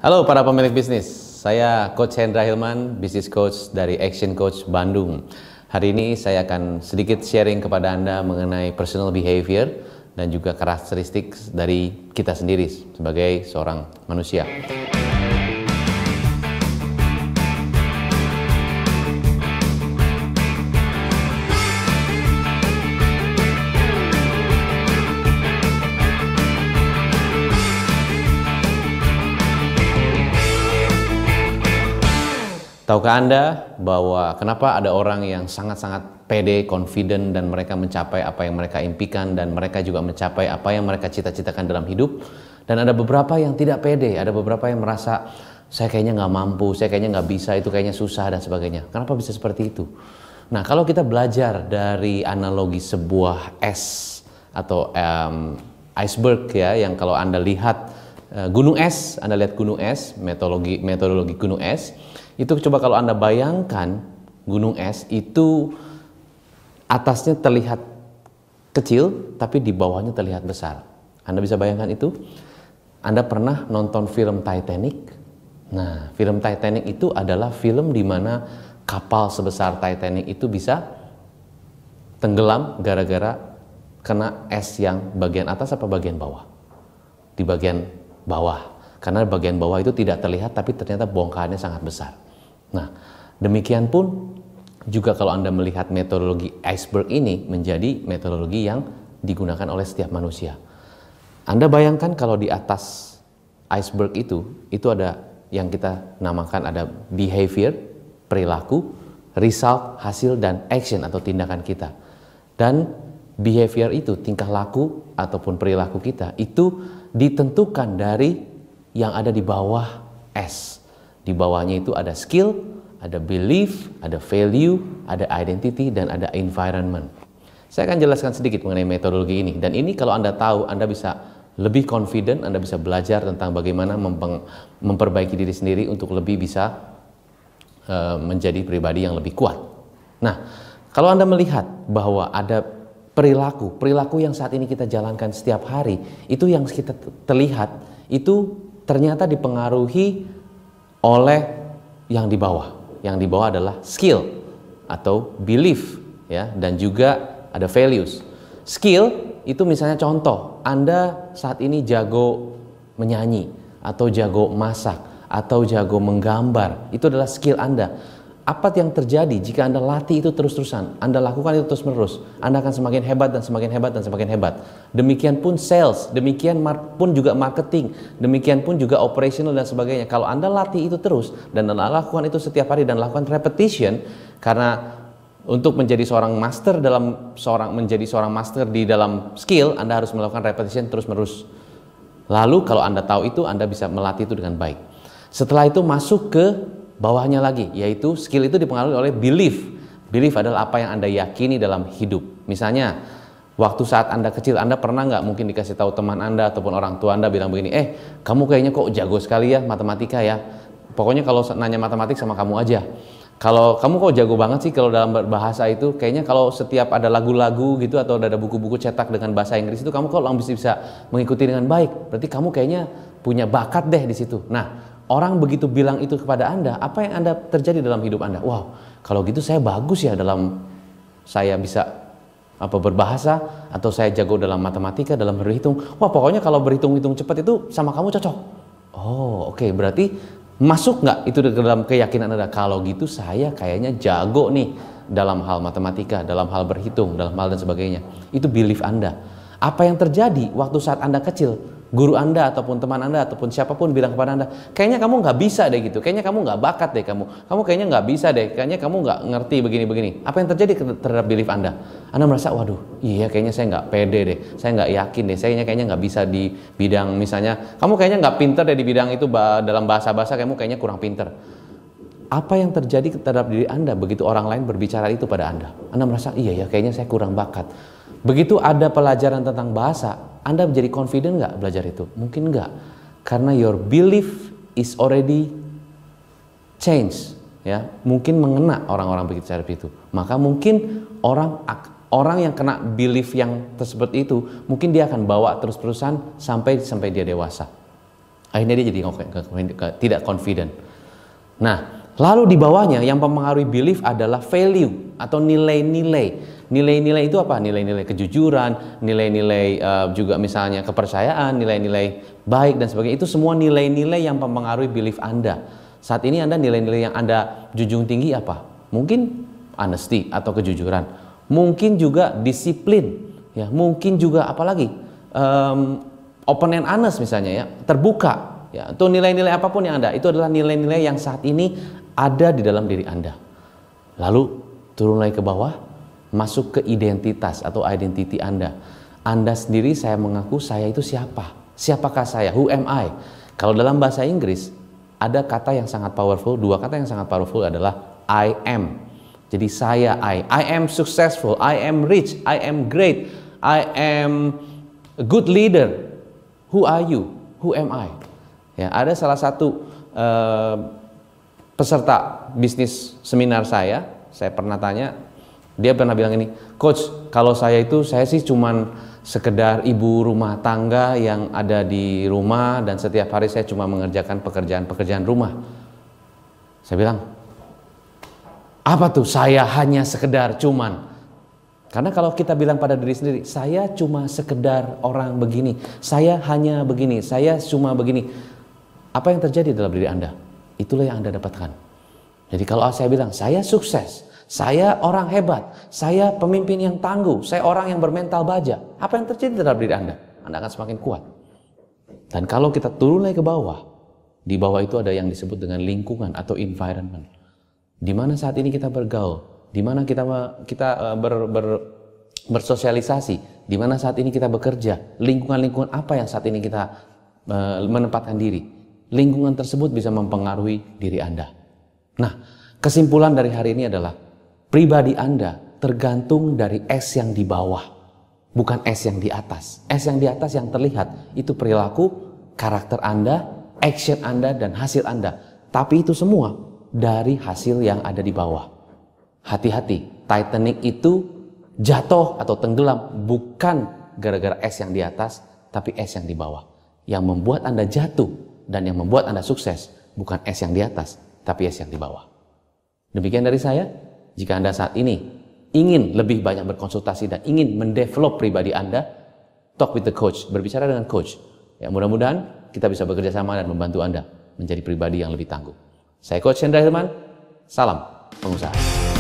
Halo para pemilik bisnis, saya Coach Hendra Hilman, Business Coach dari Action Coach Bandung. Hari ini saya akan sedikit sharing kepada Anda mengenai personal behavior dan juga karakteristik dari kita sendiri sebagai seorang manusia. Tahukah Anda bahwa kenapa ada orang yang sangat-sangat pede, confident, dan mereka mencapai apa yang mereka impikan, dan mereka juga mencapai apa yang mereka cita-citakan dalam hidup. Dan ada beberapa yang tidak pede, ada beberapa yang merasa, saya kayaknya nggak mampu, saya kayaknya nggak bisa, itu kayaknya susah, dan sebagainya. Kenapa bisa seperti itu? Nah, kalau kita belajar dari analogi sebuah es atau iceberg ya, yang kalau Anda lihat gunung es, Anda lihat gunung es, metodologi gunung es, itu coba kalau Anda bayangkan gunung es itu atasnya terlihat kecil tapi di bawahnya terlihat besar. Anda bisa bayangkan itu? Anda pernah nonton film Titanic? Nah, film Titanic itu adalah film di mana kapal sebesar Titanic itu bisa tenggelam gara-gara kena es yang bagian atas apa bagian bawah? Di bagian bawah. Karena bagian bawah itu tidak terlihat tapi ternyata bongkahannya sangat besar. Nah, demikian pun juga kalau Anda melihat metodologi iceberg ini menjadi metodologi yang digunakan oleh setiap manusia. Anda bayangkan kalau di atas iceberg itu ada yang kita namakan ada behavior, perilaku, result, hasil, dan action atau tindakan kita. Dan behavior itu, tingkah laku ataupun perilaku kita, itu ditentukan dari yang ada di bawah es. Di bawahnya itu ada skill, ada belief, ada value, ada identity, dan ada environment. Saya akan jelaskan sedikit mengenai metodologi ini. Dan ini kalau Anda tahu, Anda bisa lebih confident, Anda bisa belajar tentang bagaimana memperbaiki diri sendiri untuk lebih bisa menjadi pribadi yang lebih kuat. Nah, kalau Anda melihat bahwa ada perilaku yang saat ini kita jalankan setiap hari, itu yang kita terlihat, itu ternyata dipengaruhi oleh yang di bawah. Yang di bawah adalah skill atau belief ya, dan juga ada values. Skill itu misalnya contoh, Anda saat ini jago menyanyi atau jago masak atau jago menggambar. Itu adalah skill Anda. Apa yang terjadi jika Anda latih itu terus-terusan, Anda lakukan itu terus-menerus, Anda akan semakin hebat dan semakin hebat dan semakin hebat. Demikian pun sales, demikian pun juga marketing, demikian pun juga operational dan sebagainya. Kalau Anda latih itu terus dan Anda lakukan itu setiap hari dan lakukan repetition, karena untuk menjadi seorang master di dalam skill, Anda harus melakukan repetition terus-menerus. Lalu kalau Anda tahu itu, Anda bisa melatih itu dengan baik. Setelah itu masuk ke bawahnya lagi, yaitu skill itu dipengaruhi oleh belief. Belief adalah apa yang Anda yakini dalam hidup. Misalnya, waktu saat Anda kecil, Anda pernah nggak mungkin dikasih tahu teman Anda ataupun orang tua Anda bilang begini, kamu kayaknya kok jago sekali ya matematika ya. Pokoknya kalau nanya matematik sama kamu aja. Kalau kamu kok jago banget sih kalau dalam berbahasa itu, kayaknya kalau setiap ada lagu-lagu gitu atau ada buku-buku cetak dengan bahasa Inggris itu kamu kok bisa mengikuti dengan baik. Berarti kamu kayaknya punya bakat deh di situ. Nah, orang begitu bilang itu kepada Anda, apa yang Anda terjadi dalam hidup Anda? Wow, kalau gitu saya bagus ya dalam saya bisa berbahasa, atau saya jago dalam matematika, dalam berhitung. Wah, pokoknya kalau berhitung-hitung cepat itu sama kamu cocok. Oh, oke. Berarti masuk nggak itu dalam keyakinan Anda? Kalau gitu saya kayaknya jago nih dalam hal matematika, dalam hal berhitung, dalam hal dan sebagainya. Itu belief Anda. Apa yang terjadi waktu saat Anda kecil? Guru Anda ataupun teman Anda ataupun siapapun bilang kepada Anda, kayaknya kamu nggak bisa deh gitu, kayaknya kamu nggak bakat deh, kamu kayaknya nggak bisa deh, kayaknya kamu nggak ngerti begini-begini. Apa yang terjadi terhadap belief Anda? Anda merasa, waduh, iya kayaknya saya nggak pede deh, saya nggak yakin deh, saya kayaknya nggak bisa di bidang misalnya, kamu kayaknya nggak pinter deh di bidang itu, dalam bahasa-bahasa kamu kayaknya kurang pinter. Apa yang terjadi terhadap diri Anda begitu orang lain berbicara itu pada Anda? Anda merasa, iya ya kayaknya saya kurang bakat. Begitu ada pelajaran tentang bahasa, Anda menjadi confident nggak belajar itu? Mungkin nggak, karena your belief is already changed, ya. Mungkin mengena orang-orang begitu seperti itu. Maka mungkin orang yang kena belief yang tersebut itu, mungkin dia akan bawa terus-terusan sampai dia dewasa. Akhirnya dia jadi tidak confident. Nah, lalu di bawahnya yang mempengaruhi belief adalah value atau nilai-nilai. Nilai-nilai itu apa? Nilai-nilai kejujuran, nilai-nilai juga misalnya kepercayaan, nilai-nilai baik dan sebagainya. Itu semua nilai-nilai yang mempengaruhi belief Anda. Saat ini Anda nilai-nilai yang Anda junjung tinggi apa? Mungkin honesty atau kejujuran. Mungkin juga disiplin. Ya, mungkin juga apalagi open and honest misalnya ya, terbuka. Ya, itu nilai-nilai apapun yang Anda, itu adalah nilai-nilai yang saat ini ada di dalam diri Anda. Lalu turun lagi ke bawah, masuk ke identitas atau identity Anda. Anda sendiri, saya mengaku saya itu siapa? Siapakah saya? Who am I? Kalau dalam bahasa Inggris ada kata yang sangat powerful, dua kata yang sangat powerful adalah I am. Jadi saya I am successful, I am rich, I am great, I am a good leader. Who are you? Who am I? Ya, ada salah satu peserta bisnis seminar saya pernah tanya, dia pernah bilang ini, Coach, kalau saya sih cuman sekedar ibu rumah tangga yang ada di rumah dan setiap hari saya cuma mengerjakan pekerjaan rumah. Saya bilang, apa tuh saya hanya sekedar cuman? Karena kalau kita bilang pada diri sendiri, saya cuma sekedar orang begini, saya hanya begini, saya cuma begini. Apa yang terjadi dalam diri Anda? Itulah yang Anda dapatkan. Jadi kalau saya bilang, saya sukses, saya orang hebat, saya pemimpin yang tangguh, saya orang yang bermental baja. Apa yang terjadi dalam diri Anda? Anda akan semakin kuat. Dan kalau kita turun lagi ke bawah, di bawah itu ada yang disebut dengan lingkungan atau environment. Di mana saat ini kita bergaul, di mana kita bersosialisasi, di mana saat ini kita bekerja, lingkungan-lingkungan apa yang saat ini kita menempatkan diri. Lingkungan tersebut bisa mempengaruhi diri Anda. Nah, kesimpulan dari hari ini adalah pribadi Anda tergantung dari S yang di bawah, bukan S yang di atas. S yang di atas yang terlihat itu perilaku, karakter Anda, action Anda, dan hasil Anda. Tapi itu semua dari hasil yang ada di bawah. Hati-hati, Titanic itu jatuh atau tenggelam bukan gara-gara es yang di atas, tapi es yang di bawah. Yang membuat Anda jatuh dan yang membuat Anda sukses bukan es yang di atas, tapi es yang di bawah. Demikian dari saya. Jika Anda saat ini ingin lebih banyak berkonsultasi dan ingin mendevelop pribadi Anda, talk with the coach, berbicara dengan coach. Ya, mudah-mudahan kita bisa bekerja sama dan membantu Anda menjadi pribadi yang lebih tangguh. Saya Coach Hendra Hilman, salam pengusaha.